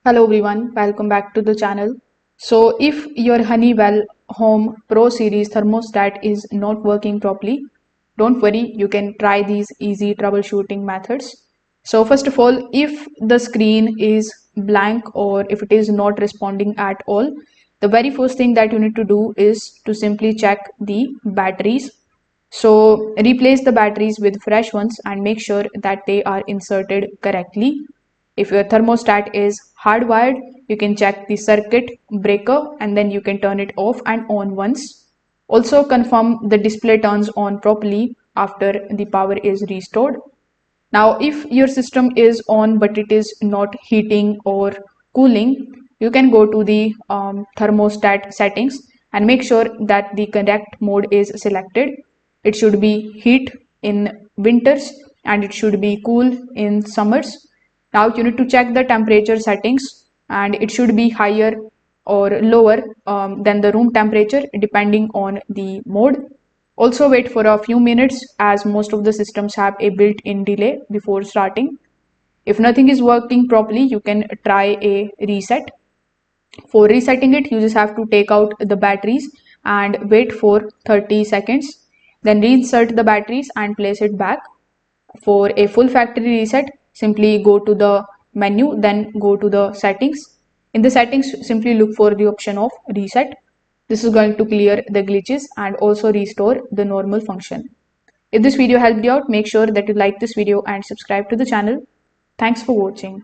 Hello everyone, welcome back to the channel. So if your Honeywell Home Pro Series thermostat is not working properly, don't worry, you can try these easy troubleshooting methods. So first of all, if the screen is blank or if it is not responding at all, the very first thing that you need to do is to simply check the batteries. So replace the batteries with fresh ones and make sure that they are inserted correctly. If your thermostat is hardwired, you can check the circuit breaker and then you can turn it off and on once. Also confirm the display turns on properly after the power is restored. Now, if your system is on but it is not heating or cooling, you can go to the thermostat settings and make sure that the correct mode is selected. It should be heat in winters and it should be cool in summers. Now you need to check the temperature settings and it should be higher or lower than the room temperature depending on the mode. Also wait for a few minutes as most of the systems have a built-in delay before starting. If nothing is working properly, you can try a reset. For resetting it, you just have to take out the batteries and wait for 30 seconds. Then reinsert the batteries and place it back. For a full factory reset, simply go to the menu, then go to the settings. In the settings, simply look for the option of reset. This is going to clear the glitches and also restore the normal function. If this video helped you out, make sure that you like this video and subscribe to the channel. Thanks for watching.